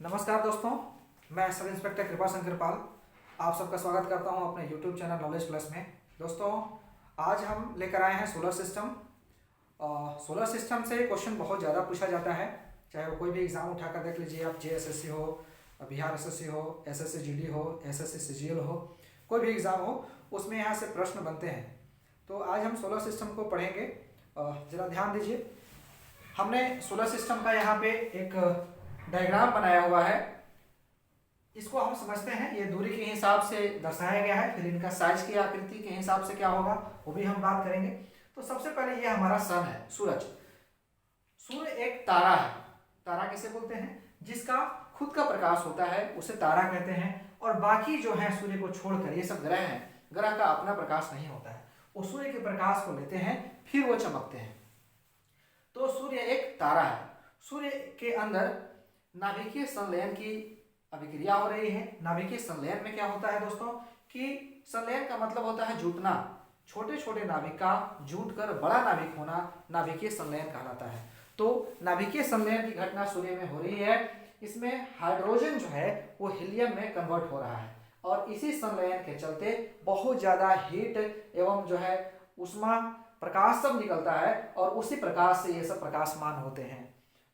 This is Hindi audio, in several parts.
नमस्कार दोस्तों, मैं सब इंस्पेक्टर कृपा शंकर पाल आप सबका स्वागत करता हूं अपने YouTube चैनल नॉलेज प्लस में। दोस्तों, आज हम लेकर आए हैं सोलर सिस्टम। सोलर सिस्टम से क्वेश्चन बहुत ज़्यादा पूछा जाता है, चाहे वो कोई भी एग्ज़ाम उठाकर देख लीजिए, आप JSSC हो, बिहार SSC हो, SSC GD हो, SSC CGL हो, कोई भी एग्ज़ाम हो, उसमें यहाँ से प्रश्न बनते हैं। तो आज हम सोलर सिस्टम को पढ़ेंगे। ज़रा ध्यान दीजिए, हमने सोलर सिस्टम का यहाँ पे एक डायग्राम बनाया हुआ है। इसको हम समझते हैं, ये दूरी के हिसाब से दर्शाया गया है, फिर इनका साइज की आकृति के हिसाब से क्या होगा वो भी हम बात करेंगे। तो सबसे पहले ये हमारा सन है, सूरज। सूर्य एक तारा है। तारा किसे बोलते हैं? जिसका खुद का प्रकाश होता है उसे तारा कहते हैं। और बाकी जो है सूर्य को छोड़कर ये सब ग्रह हैं, ग्रह का अपना प्रकाश नहीं होता है, वो सूर्य के प्रकाश को लेते हैं, फिर वो चमकते हैं। तो सूर्य एक तारा है। सूर्य के अंदर नाभिकीय संलयन की अभिक्रिया हो रही है। नाभिकीय संलयन में क्या होता है दोस्तों कि संलयन का मतलब होता है जुटना। छोटे छोटे नाभिक का जुटकर बड़ा नाभिक होना नाभिकीय संलयन कहलाता है। तो नाभिकीय संलयन की घटना सूर्य में हो रही है। इसमें हाइड्रोजन जो है वो हीलियम में कन्वर्ट हो रहा है और इसी संलयन के चलते बहुत ज़्यादा हीट एवं जो है उष्मा प्रकाश सब निकलता है और उसी प्रकाश से ये सब प्रकाशमान होते हैं।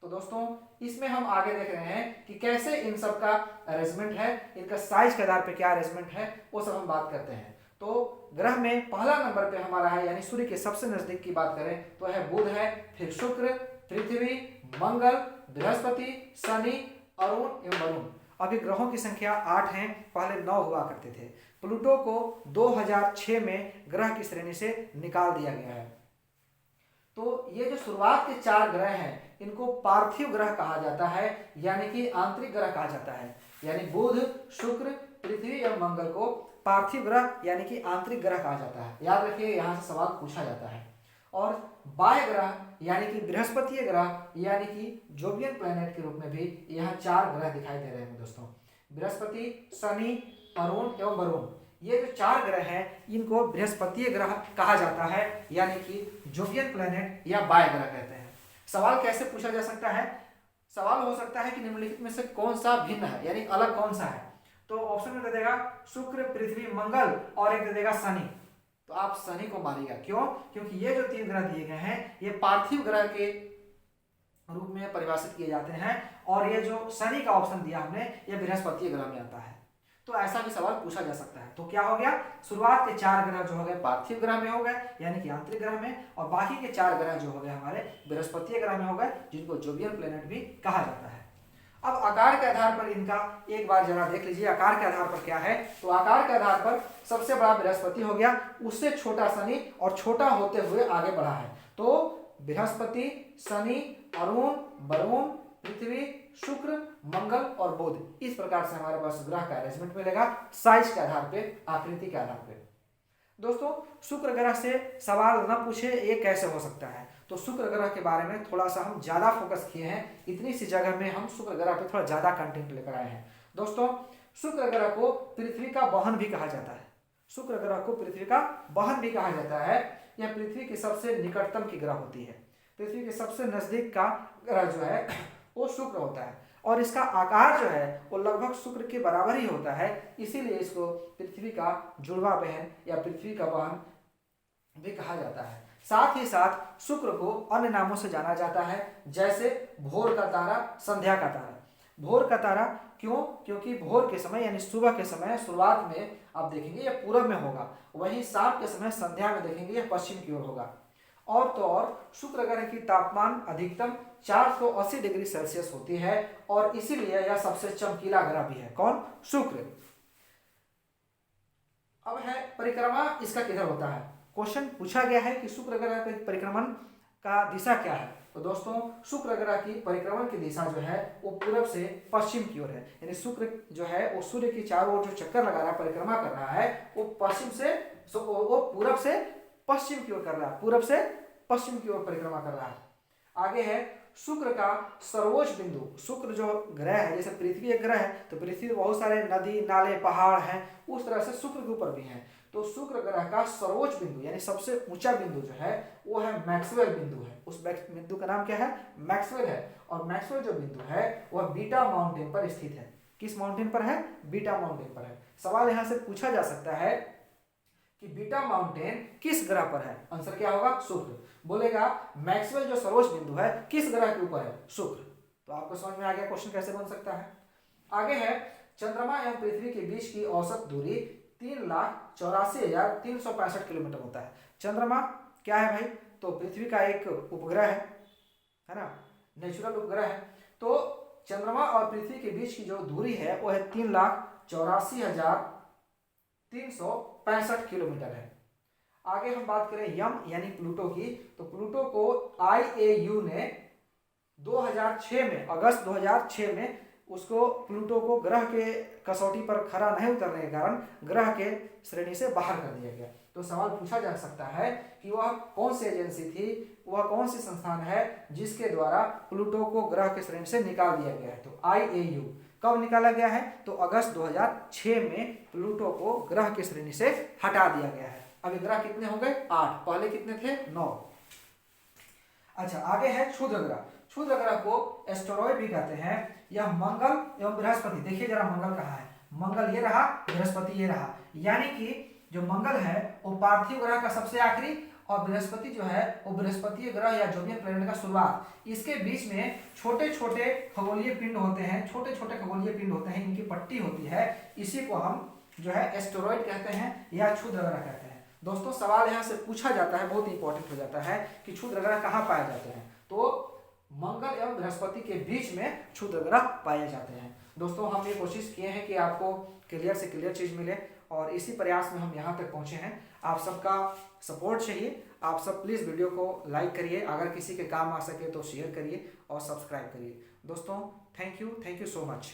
तो दोस्तों, इसमें हम आगे देख रहे हैं कि कैसे इन सब का अरेंजमेंट है, इनका साइज के आधार पे क्या अरेंजमेंट है, वो सब हम बात करते हैं। तो ग्रह में पहला नंबर पे हमारा है, यानी सूर्य के सबसे नजदीक की बात करें तो है बुध है, फिर शुक्र, पृथ्वी, मंगल, बृहस्पति, शनि, अरुण एवं वरुण। अभी ग्रहों की संख्या 8 है, पहले 9 हुआ करते थे। प्लूटो को 2006 में ग्रह की श्रेणी से निकाल दिया गया है। तो ये जो शुरुआत के 4 ग्रह हैं इनको पार्थिव ग्रह कहा जाता है, यानी कि आंतरिक ग्रह कहा जाता है। यानी बुध, शुक्र, पृथ्वी एवं मंगल को पार्थिव ग्रह यानी कि आंतरिक ग्रह कहा जाता है। याद रखिए, यहाँ से सवाल पूछा जाता है। और बाह्य ग्रह यानी कि बृहस्पतीय ग्रह यानी कि जोवियन प्लैनेट के रूप में भी यहाँ 4 ग्रह दिखाई दे रहे हैं दोस्तों। बृहस्पति, शनि, अरुण एवं वरुण, ये जो 4 ग्रह हैं इनको बृहस्पतीय ग्रह कहा जाता है, यानी कि जोवियन प्लैनेट या बाह्य ग्रह कहते हैं। सवाल कैसे पूछा जा सकता है? सवाल हो सकता है कि निम्नलिखित में से कौन सा भिन्न है, यानी अलग कौन सा है। तो ऑप्शन में दे देगा शुक्र, पृथ्वी, मंगल और एक दे देगा शनि। तो आप शनि को मानिएगा। क्यों? क्योंकि ये जो 3 ग्रह दिए गए हैं ये पार्थिव ग्रह के रूप में परिभाषित किए जाते हैं और ये जो शनि का ऑप्शन दिया हमने ये बृहस्पतीय ग्रह में आता है। तो ऐसा भी सवाल पूछा जा सकता है। तो क्या हो गया, शुरुआत के 4 ग्रह जो हो गए पार्थिव ग्रह में हो गए यानी कि आंतरिक ग्रह में, और बाकी के 4 ग्रह जो हो गए हमारे बृहस्पतीय ग्रह में हो गए, जिनको जोवियन प्लैनेट भी कहा जाता है। अब आकार के आधार पर इनका एक बार जरा देख लीजिए, आकार के आधार पर क्या है। तो आकार के आधार पर सबसे बड़ा बृहस्पति हो गया, उससे छोटा शनि और छोटा होते हुए आगे बढ़ा है। तो बृहस्पति, शनि, अरुण, वरुण, पृथ्वी, शुक्र, मंगल और बुध, इस प्रकार से हमारे पास ग्रह का अरेंजमेंट मिलेगा साइज के आधार पे, आकृति के आधार पे। दोस्तों, शुक्र ग्रह से सवाल न पूछे ये कैसे हो सकता है? तो शुक्र ग्रह के बारे में थोड़ा सा हम ज्यादा फोकस किए हैं, इतनी सी जगह में हम शुक्र ग्रह पे थोड़ा ज्यादा कंटेंट लेकर आए हैं। दोस्तों, शुक्र ग्रह को पृथ्वी का वाहन भी कहा जाता है। शुक्र ग्रह को पृथ्वी का वाहन भी कहा जाता है। यह पृथ्वी की सबसे निकटतम की ग्रह होती है। पृथ्वी के सबसे नजदीक का ग्रह जो है वो शुक्र होता है और इसका आकार जो है वो लगभग शुक्र के बराबर ही होता है, इसीलिए इसको पृथ्वी का जुड़वा बहन या पृथ्वी का वाहन भी कहा जाता है। साथ ही साथ शुक्र को अन्य नामों से जाना जाता है, जैसे भोर का तारा, संध्या का तारा। भोर का तारा क्यों? क्योंकि भोर के समय यानी सुबह के समय शुरुआत में आप देखेंगे यह पूरब में होगा, वहीं शाम के समय संध्या में देखेंगे यह पश्चिम की ओर होगा। और तो और शुक्र ग्रह की तापमान अधिकतम 480 डिग्री सेल्सियस होती है और इसीलिए यह सबसे चमकीला ग्रह भी है। कौन? शुक्र। अब है परिक्रमा, इसका किधर होता है? क्वेश्चन पूछा गया है कि शुक्र ग्रह के परिक्रमण का दिशा क्या है। तो दोस्तों, शुक्र ग्रह की परिक्रमण की दिशा जो है वो पूरब से पश्चिम की ओर है। यानी शुक्र जो है वो सूर्य की चारों ओर जो चक्कर लगा रहा है, परिक्रमा कर रहा है, वो पूरब से पश्चिम की ओर कर रहा है, पूरब से पश्चिम की ओर परिक्रमा कर रहा है। आगे है शुक्र का सर्वोच्च बिंदु। शुक्र जो ग्रह है, जैसे पृथ्वी एक ग्रह है तो पृथ्वी में बहुत सारे नदी, नाले, पहाड़ हैं, उस तरह से शुक्र के ऊपर भी हैं। तो शुक्र ग्रह का सर्वोच्च बिंदु यानी सबसे ऊंचा बिंदु जो है वो है मैक्सवेल बिंदु है। उस बिंदु का नाम क्या है? मैक्सवेल है। और मैक्सवेल जो बिंदु है वह बीटा माउंटेन पर स्थित है। किस माउंटेन पर है? बीटा माउंटेन पर है। सवाल यहां से पूछा जा सकता है कि बीटा माउंटेन किस ग्रह पर है? आंसर क्या होगा? शुक्र। बोलेगा मैक्सवेल जो सर्वोच्च बिंदु है किस ग्रह के ऊपर है? शुक्र। तो आपको समझ में आ गया क्वेश्चन कैसे बन सकता है। आगे है चंद्रमा एवं पृथ्वी के बीच की औसत दूरी 3,84,365 किलोमीटर होता है। चंद्रमा क्या है भाई? तो पृथ्वी का एक उपग्रह है ना, नेचुरल उपग्रह है। तो चंद्रमा और पृथ्वी के बीच की जो दूरी है वो है 3,84,365 किलोमीटर है। आगे हम बात करें यम यानी प्लूटो की, तो प्लूटो को IAU ने 2006 में, अगस्त 2006 में उसको प्लूटो को ग्रह के कसौटी पर खरा नहीं उतरने के कारण ग्रह के श्रेणी से बाहर कर दिया गया। तो सवाल पूछा जा सकता है कि वह कौन सी एजेंसी थी, वह कौन सी संस्थान है जिसके द्वारा प्लूटो को ग्रह के श्रेणी से निकाल दिया गया है? तो IAU। कब निकाला गया है? तो अगस्त 2006 में प्लूटो को ग्रह की श्रेणी से हटा दिया गया है। अभी ग्रह कितने हो गए? 8। पहले कितने थे? 9। अच्छा, आगे है क्षुद्र ग्रह। क्षुद्र ग्रह को एस्टेरॉइड भी कहते हैं। यह मंगल एवं बृहस्पति, देखिए जरा मंगल कहाँ है? मंगल ये रहा, बृहस्पति ये रहा। यानी कि जो मंगल है वो पार्थिव ग्रह का सबसे आखिरी, और बृहस्पति जो है वो बृहस्पतिय ग्रह या जोवियन प्लैनेट का शुरुआत। इसके बीच में छोटे छोटे खगोलीय पिंड होते हैं, छोटे छोटे खगोलीय पिंड होते हैं, इनकी पट्टी होती है। इसी को हम जो है एस्टेरॉइड कहते हैं या क्षुद्र ग्रह कहते हैं। दोस्तों सवाल यहाँ से पूछा जाता है, बहुत इंपॉर्टेंट हो जाता है कि क्षुद्र ग्रह कहाँ पाए जाते हैं? तो मंगल एवं बृहस्पति के बीच में क्षुद्र ग्रह पाए जाते हैं। दोस्तों हम ये कोशिश किए हैं कि आपको क्लियर से क्लियर चीज मिले, और इसी प्रयास में हम यहाँ तक पहुँचे हैं। आप सबका सपोर्ट चाहिए। आप सब प्लीज़ वीडियो को लाइक करिए, अगर किसी के काम आ सके तो शेयर करिए और सब्सक्राइब करिए। दोस्तों थैंक यू सो मच।